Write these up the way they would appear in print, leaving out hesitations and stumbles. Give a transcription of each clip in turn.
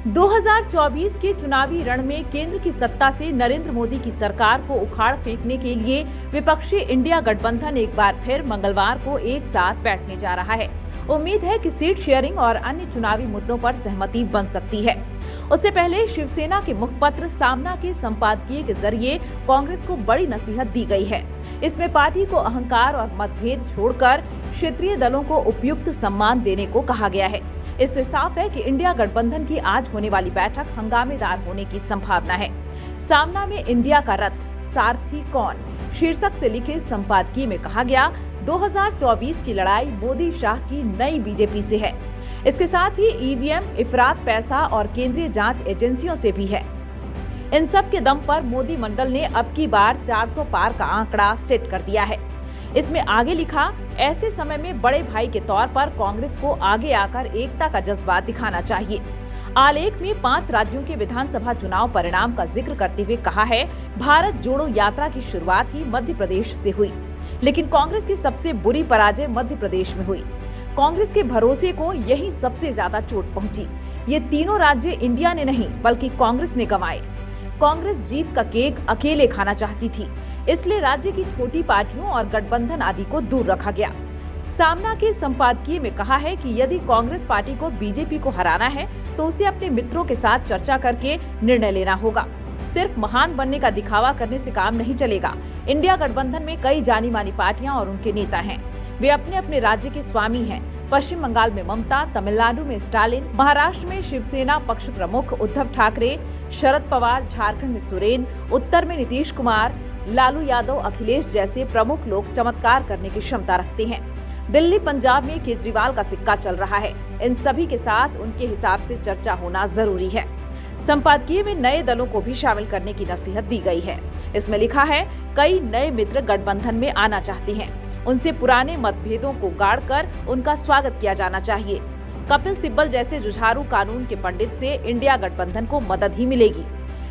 2024 के चुनावी रण में केंद्र की सत्ता से नरेंद्र मोदी की सरकार को उखाड़ फेंकने के लिए विपक्षी इंडिया गठबंधन एक बार फिर मंगलवार को एक साथ बैठने जा रहा है। उम्मीद है कि सीट शेयरिंग और अन्य चुनावी मुद्दों पर सहमति बन सकती है। उससे पहले शिवसेना के मुखपत्र सामना के संपादकीय के जरिए कांग्रेस को बड़ी नसीहत दी गई है। इसमें पार्टी को अहंकार और मतभेद छोड़कर क्षेत्रीय दलों को उपयुक्त सम्मान देने को कहा गया है। इससे साफ है कि इंडिया गठबंधन की आज होने वाली बैठक हंगामेदार होने की संभावना है। सामना में इंडिया का रथ सारथी कौन शीर्षक से लिखे संपादकीय में कहा गया, 2024 की लड़ाई मोदी शाह की नई बीजेपी से है। इसके साथ ही ईवीएम, इफरात पैसा और केंद्रीय जांच एजेंसियों से भी है। इन सब के दम पर मोदी मंडल ने अब की बार 400 पार का आंकड़ा सेट कर दिया है। इसमें आगे लिखा, ऐसे समय में बड़े भाई के तौर पर कांग्रेस को आगे आकर एकता का जज्बा दिखाना चाहिए। आलेख में 5 राज्यों के विधानसभा चुनाव परिणाम का जिक्र करते हुए कहा है, भारत जोड़ो यात्रा की शुरुआत ही मध्य प्रदेश से हुई, लेकिन कांग्रेस की सबसे बुरी पराजय मध्य प्रदेश में हुई। कांग्रेस के भरोसे को यही सबसे ज्यादा चोट पहुंची। ये तीनों राज्य इंडिया ने नहीं बल्कि कांग्रेस ने गंवाए। कांग्रेस जीत का केक अकेले खाना चाहती थी, इसलिए राज्य की छोटी पार्टियों और गठबंधन आदि को दूर रखा गया। सामना के संपादकीय में कहा है कि यदि कांग्रेस पार्टी को बीजेपी को हराना है तो उसे अपने मित्रों के साथ चर्चा करके निर्णय लेना होगा। सिर्फ महान बनने का दिखावा करने से काम नहीं चलेगा। इंडिया गठबंधन में कई जानी मानी पार्टियां और उनके नेता हैं। वे अपने अपने राज्य के स्वामी हैं। पश्चिम बंगाल में ममता, तमिलनाडु में स्टालिन, महाराष्ट्र में शिवसेना पक्ष प्रमुख उद्धव ठाकरे, शरद पवार, झारखंड में सोरेन, उत्तर में नीतीश कुमार, लालू यादव, अखिलेश जैसे प्रमुख लोग चमत्कार करने की क्षमता रखते हैं। दिल्ली, पंजाब में केजरीवाल का सिक्का चल रहा है। इन सभी के साथ उनके हिसाब से चर्चा होना जरूरी है। संपादकीय में नए दलों को भी शामिल करने की नसीहत दी गई है। इसमें लिखा है, कई नए मित्र गठबंधन में आना चाहते हैं। उनसे पुराने मतभेदों को गाड़कर उनका स्वागत किया जाना चाहिए। कपिल सिब्बल जैसे जुझारू कानून के पंडित से इंडिया गठबंधन को मदद ही मिलेगी।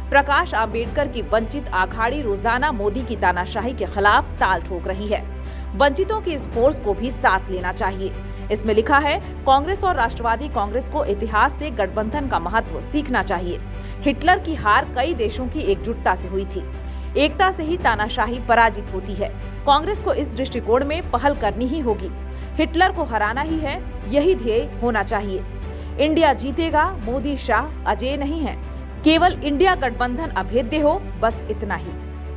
प्रकाश आंबेडकर की वंचित आघाड़ी रोजाना मोदी की तानाशाही के खिलाफ ताल ठोक रही है। वंचितों की इस फोर्स को भी साथ लेना चाहिए। इसमें लिखा है, कांग्रेस और राष्ट्रवादी कांग्रेस को इतिहास से गठबंधन का महत्व सीखना चाहिए। हिटलर की हार कई देशों की एकजुटता से हुई थी। एकता से ही तानाशाही पराजित होती है। कांग्रेस को इस दृष्टिकोण में पहल करनी ही होगी। हिटलर को हराना ही है, यही ध्येय होना चाहिए। इंडिया जीतेगा, मोदी शाह अजेय नहीं है। केवल इंडिया गठबंधन अभेद्य हो, बस इतना ही।